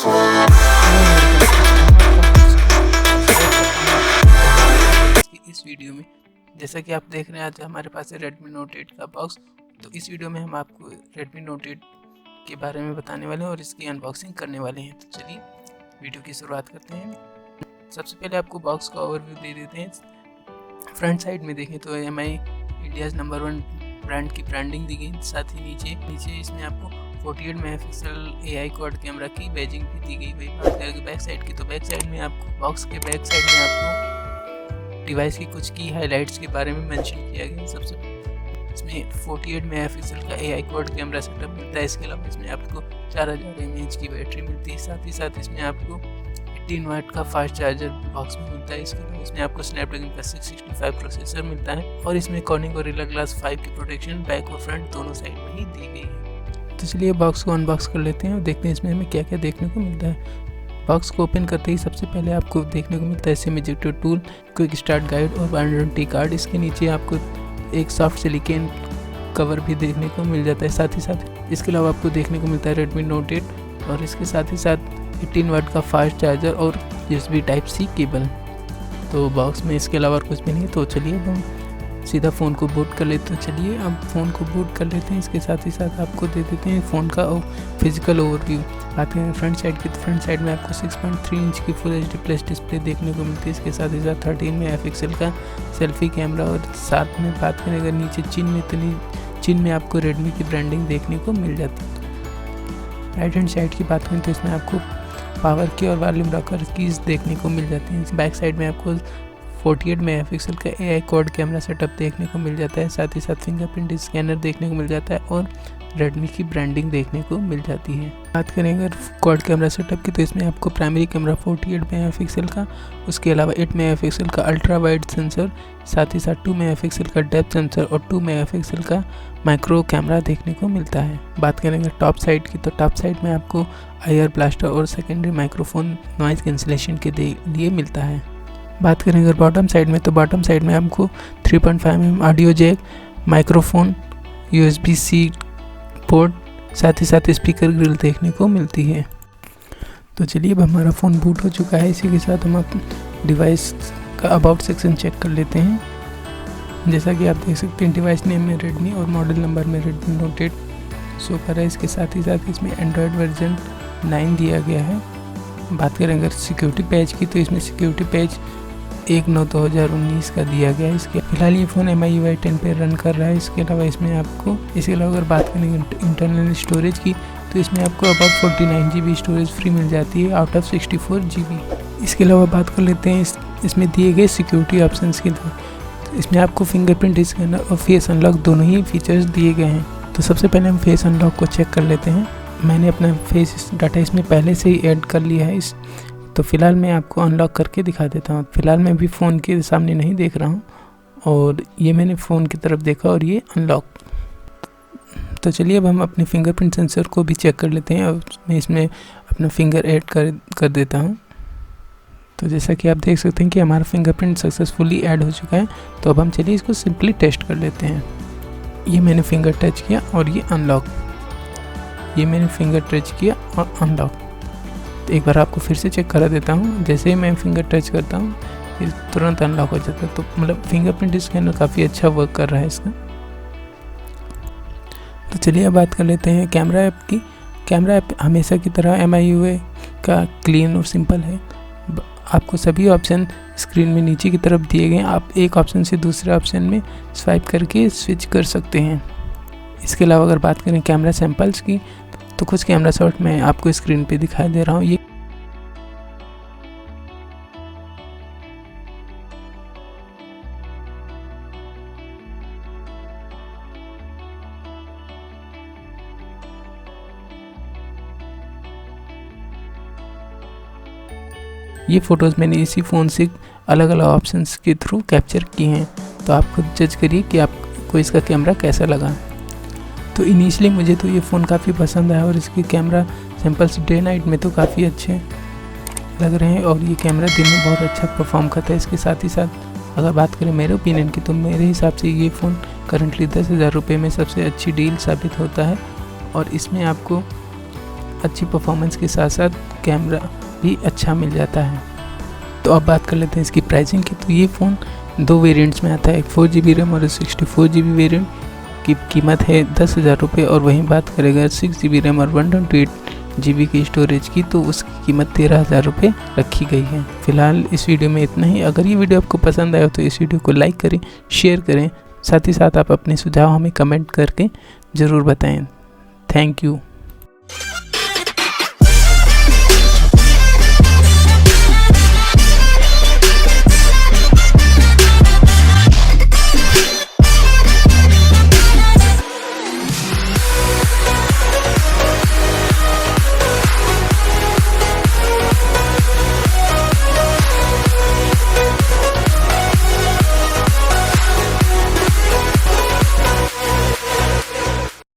इस वीडियो में जैसा कि आप देख रहे हैं, आज हमारे पास है Redmi Note 8 का बॉक्स। तो इस वीडियो में हम आपको Redmi Note 8 के बारे में बताने वाले हैं और इसकी अनबॉक्सिंग करने वाले हैं। तो चलिए वीडियो की शुरुआत करते हैं। सबसे पहले आपको बॉक्स का ओवरव्यू दे देते हैं। फ्रंट साइड में देखें तो MI इंडिया नंबर 1 ब्रांड की ब्रांडिंग दी गई। साथ ही नीचे इसमें आपको 48 मेगापिक्सल AI क्वाड कैमरा की बैजिंग भी दी गई। वही बात करेंगे बैक साइड की, तो बैक साइड में आपको बॉक्स के बैक साइड में आपको डिवाइस की कुछ की हाइलाइट्स के बारे में मेंशन किया गया। सबसे इसमें 48 मेगापिक्सल का AI क्वाड कैमरा सेटअप मिलता है। इसके अलावा इसमें आपको 4000 mAh की बैटरी मिलती है। साथ इसमें आपको 18 वाट का फास्ट चार्जर बॉक्स में मिलता है। इसके अलावा इसमें आपको स्नैपड्रैगन का 665 प्रोसेसर मिलता है और इसमें कॉर्निंग गोरिल्ला ग्लास 5 की प्रोटेक्शन बैक और फ्रंट दोनों साइड में ही दी गई है। तो चलिए बॉक्स को अनबॉक्स कर लेते हैं और देखते हैं इसमें हमें क्या क्या देखने को मिलता है। बॉक्स को ओपन करते ही सबसे पहले आपको देखने को मिलता है SIM ejector tool, quick start guide और वारंटी कार्ड। इसके नीचे आपको एक सॉफ्ट सिलिकॉन कवर भी देखने को मिल जाता है। साथ ही साथ इसके अलावा आपको देखने को मिलता है Redmi Note 8 और इसके साथ ही साथ 18 वाट का फास्ट चार्जर और USB Type-C केबल। तो बॉक्स में इसके अलावा कुछ भी नहीं। तो चलिए हम सीधा फ़ोन को बूट कर लेते हैं। चलिए अब फ़ोन को बूट कर लेते हैं। इसके साथ ही साथ आपको दे देते हैं फ़ोन का फिजिकल ओवरव्यू। बात करें फ्रंट साइड की, तो फ्रंट साइड में आपको 6.3 इंच की फुल HD प्लस डिस्प्ले देखने को मिलती है। इसके साथ ही साथ 13 मेगापिक्सल का सेल्फी कैमरा और साथ में बात करें अगर नीचे चिन में आपको Redmi की ब्रांडिंग देखने को मिल जाती है। राइट हैंड साइड की बात करें तो इसमें आपको पावर की और वॉल्यूम रॉकर कीज़ देखने को मिल जाती हैं। बैक साइड में आपको 48 मेगापिक्सल का AI क्वाड कैमरा सेटअप देखने को मिल जाता है। साथ ही साथ फिंगरप्रिंट स्कैनर देखने को मिल जाता है और Redmi की ब्रांडिंग देखने को मिल जाती है। बात करें अगर क्वाड कैमरा सेटअप की, तो इसमें आपको प्राइमरी कैमरा 48 मेगापिक्सल का, उसके अलावा 8 मेगापिक्सल का अल्ट्रा वाइड सेंसर, साथ ही साथ 2 मेगापिक्सल का डेप्थ सेंसर और 2 मेगापिक्सल का माइक्रो कैमरा देखने को मिलता है। बात करें अगर टॉप साइड की, तो टॉप साइड में आपको IR ब्लास्टर और सेकेंडरी माइक्रोफोन नॉइज़ कैंसिलेशन के लिए मिलता है। बात करें अगर बॉटम साइड में, तो बॉटम साइड में आपको 3.5mm audio Jack, microphone, USB-C port, साथ ही साथ स्पीकर ग्रिल देखने को मिलती है। तो चलिए अब हमारा फ़ोन बूट हो चुका है। इसी के साथ हम अपने डिवाइस का अबाउट सेक्शन चेक कर लेते हैं। जैसा कि आप देख सकते हैं डिवाइस नेम में Redmi और मॉडल नंबर में Redmi Note 8 शो कर रहा है। इसके साथ ही साथ इसमें एंड्रॉयड वर्जन 9 दिया गया है। बात करें अगर सिक्योरिटी पैच की, तो इसमें सिक्योरिटी पैच 1/9/2019 का दिया गया है। इसके फिलहाल ये फ़ोन MI UI 10 पे रन कर रहा है। इसके अलावा अगर बात करें इंटरनल स्टोरेज की, तो इसमें आपको अबाउट 49 GB स्टोरेज फ्री मिल जाती है आउट ऑफ 64 GB। इसके अलावा बात कर लेते हैं इसमें दिए गए सिक्योरिटी ऑप्शंस की। तो इसमें आपको फिंगरप्रिंट स्कैनर और फेस अनलॉक दोनों ही फीचर्स दिए गए हैं। तो सबसे पहले हम फेस अनलॉक को चेक कर लेते हैं। मैंने अपना फेस डाटा इसमें पहले से ही ऐड कर लिया है। तो फिलहाल मैं आपको अनलॉक करके दिखा देता हूँ। फिलहाल मैं भी फ़ोन के सामने नहीं देख रहा हूँ और ये मैंने फ़ोन की तरफ देखा और ये अनलॉक। तो चलिए अब हम अपने फिंगरप्रिंट सेंसर को भी चेक कर लेते हैं और मैं इसमें अपना फिंगर ऐड कर देता हूँ। तो जैसा कि आप देख सकते हैं कि हमारा फिंगरप्रिंट सक्सेसफुली ऐड हो चुका है। तो अब हम चलिए इसको सिंपली टेस्ट कर लेते हैं। ये मैंने फिंगर टच किया और ये अनलॉक, ये मैंने फिंगर टच किया और अनलॉक। तो एक बार आपको फिर से चेक करा देता हूँ। जैसे ही मैं फिंगर टच करता हूँ ये तुरंत अनलॉक हो जाता है। तो मतलब फिंगरप्रिंट स्कैनर काफ़ी अच्छा वर्क कर रहा है इसका। तो चलिए अब बात कर लेते हैं कैमरा ऐप की। कैमरा ऐप हमेशा की तरह MI UI का क्लीन और सिंपल है। आपको सभी ऑप्शन स्क्रीन में नीचे की तरफ दिए गए हैं। आप एक ऑप्शन से दूसरे ऑप्शन में स्वाइप करके स्विच कर सकते हैं। इसके अलावा अगर बात करें कैमरा सैंपल्स की, तो कुछ कैमरा शॉट मैं आपको स्क्रीन पे दिखाई दे रहा हूँ। ये फ़ोटोज़ मैंने इसी फ़ोन से अलग अलग ऑप्शंस के थ्रू कैप्चर किए हैं। तो आप खुद जज करिए कि आपको इसका कैमरा कैसा लगा। तो इनिशियली मुझे तो ये फ़ोन काफ़ी पसंद आया और इसके कैमरा सैंपल्स डे नाइट में तो काफ़ी अच्छे लग रहे हैं और ये कैमरा दिन में बहुत अच्छा परफॉर्म करता है। इसके साथ ही साथ अगर बात करें मेरे ओपिनियन की, तो मेरे हिसाब से ये फ़ोन करंटली 10,000 रुपये में सबसे अच्छी डील साबित होता है। और इसमें आपको अच्छी परफॉर्मेंस के साथ साथ कैमरा भी अच्छा मिल जाता है। तो अब बात कर लेते हैं इसकी प्राइसिंग की। तो ये फ़ोन 2 वेरिएंट्स में आता है, एक 4GB रैम और 64GB वेरिएंट की कीमत है 10,000 रुपये। और वहीं बात करेगा 6GB रैम और 128GB की स्टोरेज की, तो उसकी कीमत 13,000 रुपये रखी गई है। फिलहाल इस वीडियो में इतना ही। अगर ये वीडियो आपको पसंद आया तो इस वीडियो को लाइक करें, शेयर करें, साथ ही साथ आप अपने सुझाव हमें कमेंट करके ज़रूर बताएं। Thank you.